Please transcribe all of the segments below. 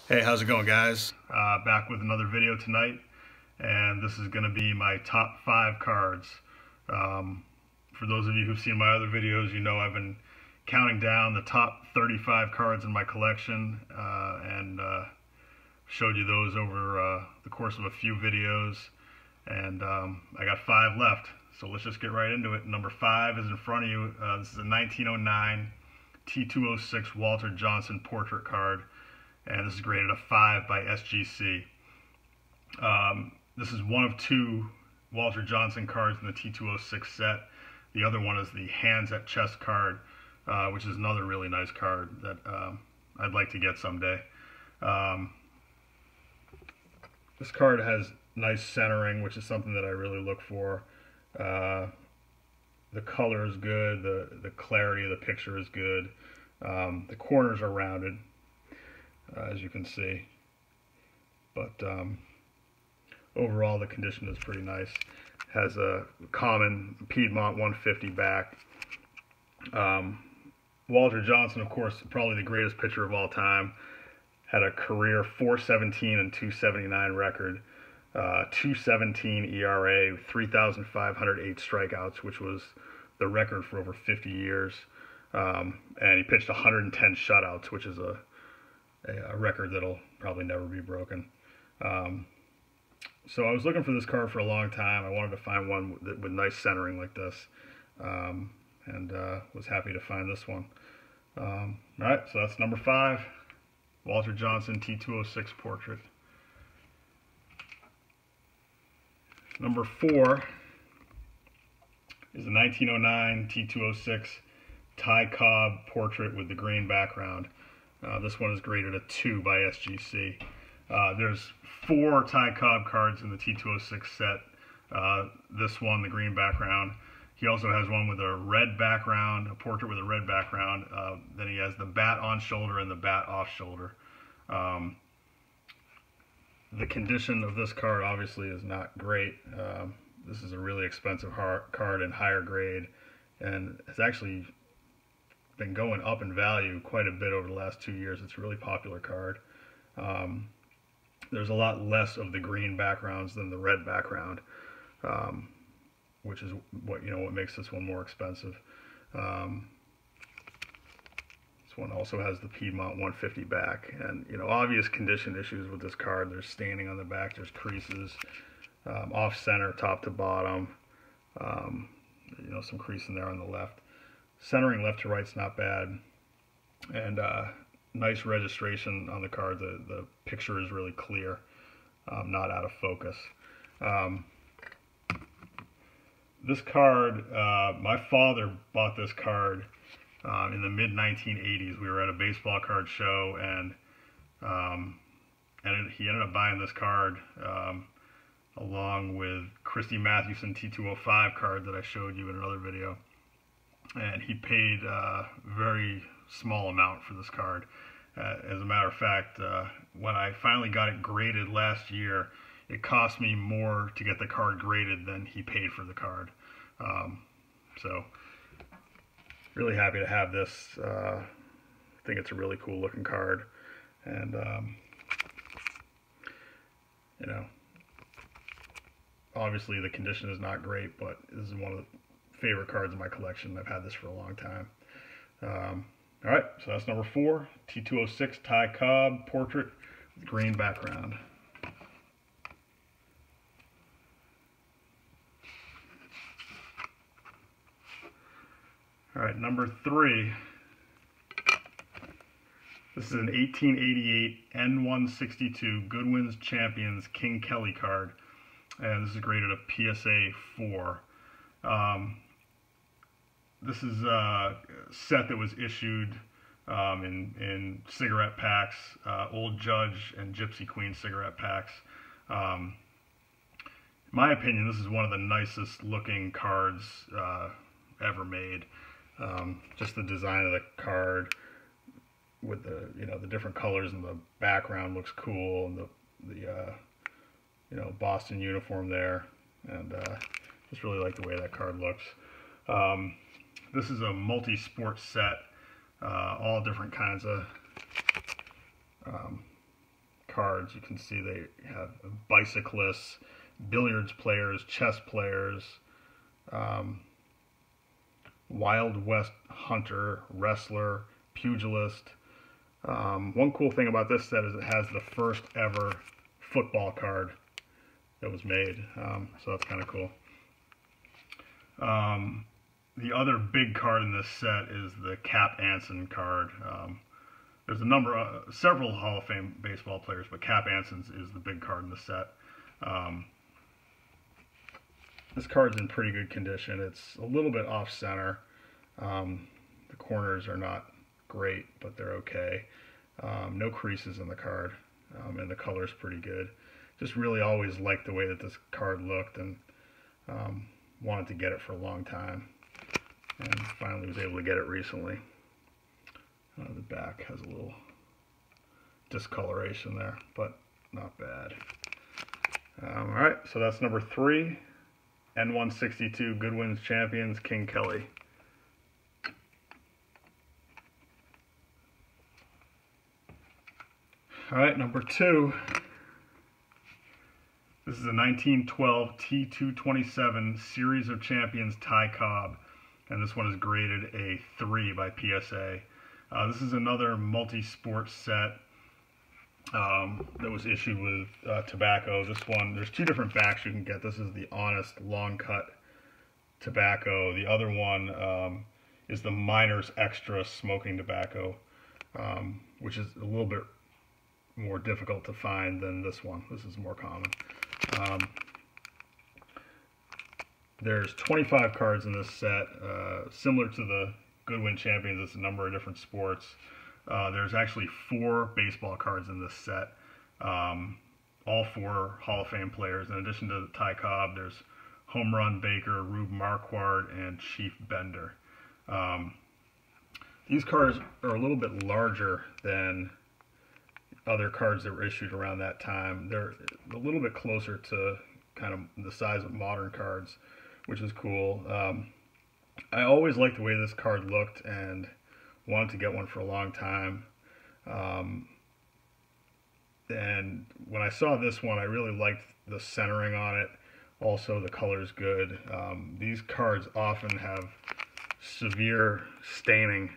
Hey, how's it going, guys? Back with another video tonight, and this is going to be my top 5 cards. For those of you who've seen my other videos, you know I've been counting down the top 35 cards in my collection, and showed you those over the course of a few videos, and I got 5 left, so let's just get right into it. Number 5 is in front of you. This is a 1909 T206 Walter Johnson portrait card. And this is graded a 5 by SGC. This is one of 2 Walter Johnson cards in the T206 set. The other one is the Hands at Chest card, which is another really nice card that I'd like to get someday. This card has nice centering, which is something that I really look for. The color is good, the clarity of the picture is good. The corners are rounded, as you can see, but overall the condition is pretty nice. Has a common Piedmont 150 back. Walter Johnson, of course, probably the greatest pitcher of all time, had a career .417 and .279 record, .217 ERA, 3,508 strikeouts, which was the record for over 50 years, and he pitched 110 shutouts, which is a record that'll probably never be broken. So I was looking for this card for a long time. I wanted to find one with nice centering like this, and was happy to find this one. All right, so that's number 5, Walter Johnson T206 portrait. Number 4 is a 1909 T206 Ty Cobb portrait with the green background. This one is graded a 2 by SGC. There's 4 Ty Cobb cards in the T206 set. This one, the green background. He also has one with a red background, a portrait with a red background. Then he has the bat on shoulder and the bat off shoulder. The condition of this card obviously is not great. This is a really expensive card and higher grade, and it's actually been going up in value quite a bit over the last 2 years. It's a really popular card. There's a lot less of the green backgrounds than the red background, which is what makes this one more expensive. This one also has the Piedmont 150 back, and obvious condition issues with this card. There's staining on the back, there's creases, off center, top to bottom, some crease in there on the left. Centering left to right's not bad, and nice registration on the card. The picture is really clear, not out of focus. This card, my father bought this card in the mid-1980s. We were at a baseball card show, and he ended up buying this card along with Christy Mathewson T205 card that I showed you in another video. And he paid a very small amount for this card. As a matter of fact, when I finally got it graded last year, it cost me more to get the card graded than he paid for the card. So, really happy to have this. I think it's a really cool looking card. And, obviously the condition is not great, but this is one of the favorite cards in my collection. I've had this for a long time. All right, so that's number 4, T206 Ty Cobb portrait with green background. All right, number 3. This is an 1888 N162 Goodwin's Champions King Kelly card, and this is graded a PSA 4. This is a set that was issued in cigarette packs, Old Judge and Gypsy Queen cigarette packs. In my opinion, this is one of the nicest looking cards ever made. Just the design of the card with the different colors in the background looks cool, and the Boston uniform there, and just really like the way that card looks. This is a multi-sport set, all different kinds of cards. You can see they have bicyclists, billiards players, chess players, Wild West hunter, wrestler, pugilist. One cool thing about this set is it has the first ever football card that was made, so that's kind of cool. The other big card in this set is the Cap Anson card. There's several Hall of Fame baseball players, but Cap Anson's is the big card in the set. This card's in pretty good condition. It's a little bit off center. The corners are not great, but they're okay. No creases in the card, and the color's pretty good. Just really always liked the way that this card looked, and wanted to get it for a long time, and finally was able to get it recently. The back has a little discoloration there, but not bad. Alright, so that's number 3. N162 Goodwin's Champions, King Kelly. Alright, number 2. This is a 1912 T227 Series of Champions Ty Cobb, and this one is graded a 3 by PSA. This is another multi-sport set that was issued with tobacco. This one, there's 2 different backs you can get. This is the Honest Long Cut Tobacco. The other one is the Miner's Extra Smoking Tobacco, which is a little bit more difficult to find than this one. This is more common. There's 25 cards in this set, similar to the Goodwin Champions. It's a number of different sports. There's actually 4 baseball cards in this set, all 4 Hall of Fame players. In addition to Ty Cobb, there's Home Run Baker, Rube Marquardt, and Chief Bender. These cards are a little bit larger than other cards that were issued around that time. They're a little bit closer to kind of the size of modern cards, which is cool. I always liked the way this card looked and wanted to get one for a long time. And when I saw this one, I really liked the centering on it. Also, the color's good. These cards often have severe staining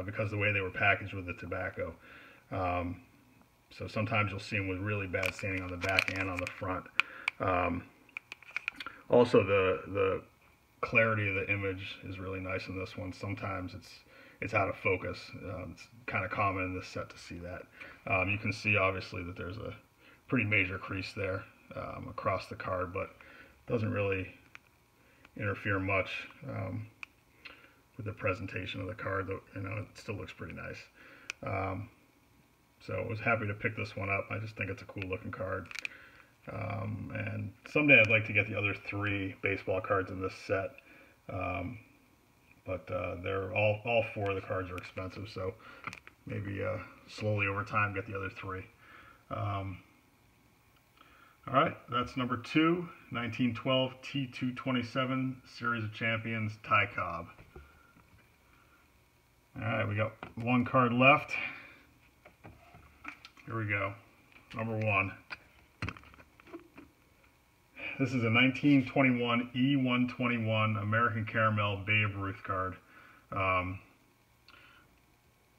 because of the way they were packaged with the tobacco. So sometimes you'll see them with really bad staining on the back and on the front. Also, the clarity of the image is really nice in this one. Sometimes it's out of focus. It's kind of common in this set to see that. You can see obviously that there's a pretty major crease there across the card, but doesn't really interfere much with the presentation of the card. Though, you know, it still looks pretty nice. So I was happy to pick this one up. I just think it's a cool looking card. And someday I'd like to get the other 3 baseball cards in this set. But they're all 4 of the cards are expensive, so maybe slowly over time get the other 3. Alright, that's number 2, 1912 T227 Series of Champions Ty Cobb. Alright, we got 1 card left. Here we go. Number 1. This is a 1921 E121 American Caramel Babe Ruth card,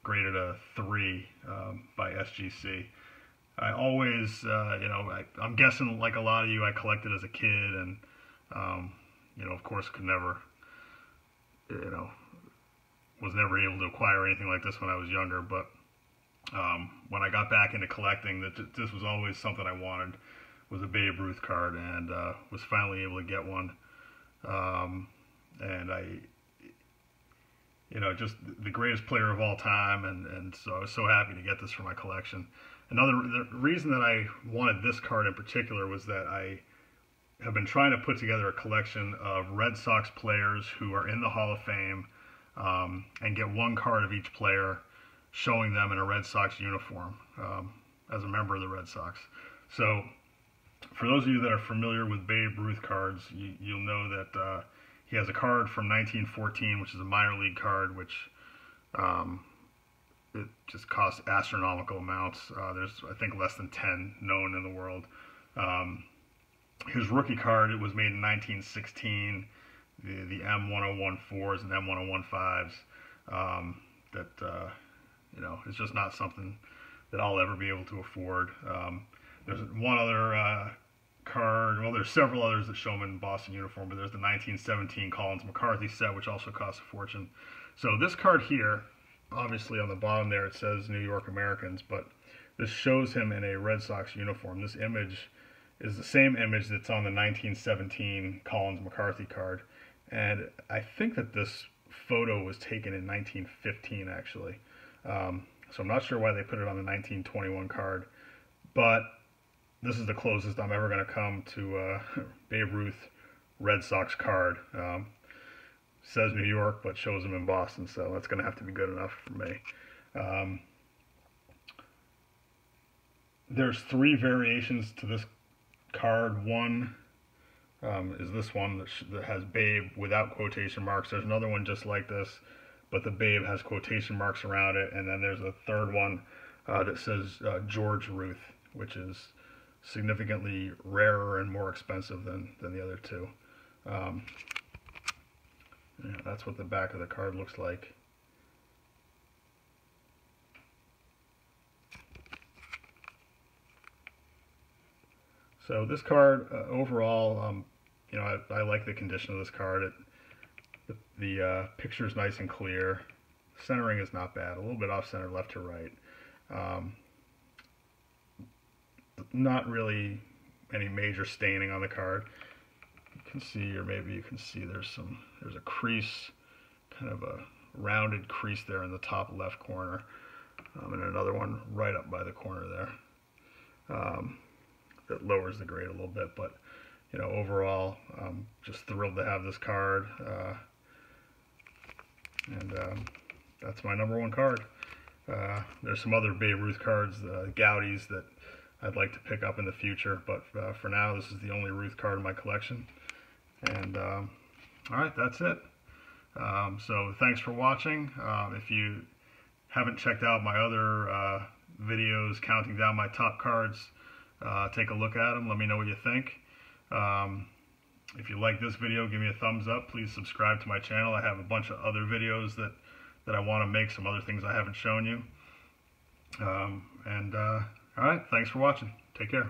graded a 3 by SGC. I always, I'm guessing like a lot of you, I collected as a kid, and of course could never, was never able to acquire anything like this when I was younger. But when I got back into collecting, this was always something I wanted. Was a Babe Ruth card, and was finally able to get one. And I, just the greatest player of all time, and so I was so happy to get this for my collection. The reason that I wanted this card in particular was that I have been trying to put together a collection of Red Sox players who are in the Hall of Fame, and get 1 card of each player showing them in a Red Sox uniform as a member of the Red Sox. So for those of you that are familiar with Babe Ruth cards, you'll know that he has a card from 1914, which is a minor league card, which it just costs astronomical amounts. There's, I think, less than 10 known in the world. His rookie card, it was made in 1916. The M1014s and M1015s. You know, it's just not something that I'll ever be able to afford. There's one other card, well, there's several others that show him in Boston uniform, but there's the 1917 Collins McCarthy set, which also costs a fortune. So this card here, obviously on the bottom there it says New York Americans, but this shows him in a Red Sox uniform. This image is the same image that's on the 1917 Collins McCarthy card, and I think that this photo was taken in 1915 actually. So I'm not sure why they put it on the 1921 card, but this is the closest I'm ever going to come to a Babe Ruth Red Sox card. Says New York, but shows him in Boston, so that's going to have to be good enough for me. There's 3 variations to this card. One is this one that has Babe without quotation marks. There's another one just like this, but the Babe has quotation marks around it, and then there's a third one that says George Ruth, which is significantly rarer and more expensive than the other two. Yeah, that's what the back of the card looks like. So this card, overall, you know, I like the condition of this card. The picture is nice and clear. Centering is not bad. A little bit off center, left to right. Not really any major staining on the card. You can see, or maybe you can see, there's a crease, kind of a rounded crease there in the top left corner, and another one right up by the corner there. That lowers the grade a little bit, but you know, overall, I'm just thrilled to have this card, and that's my #1 card. There's some other Babe Ruth cards, Goudeys, that I'd like to pick up in the future, but for now, this is the only Ruth card in my collection. And all right, that's it. So thanks for watching. If you haven't checked out my other videos counting down my top cards, take a look at them. Let me know what you think. If you like this video, give me a thumbs up. Please subscribe to my channel. I have a bunch of other videos that I want to make, some other things I haven't shown you. All right, thanks for watching. Take care.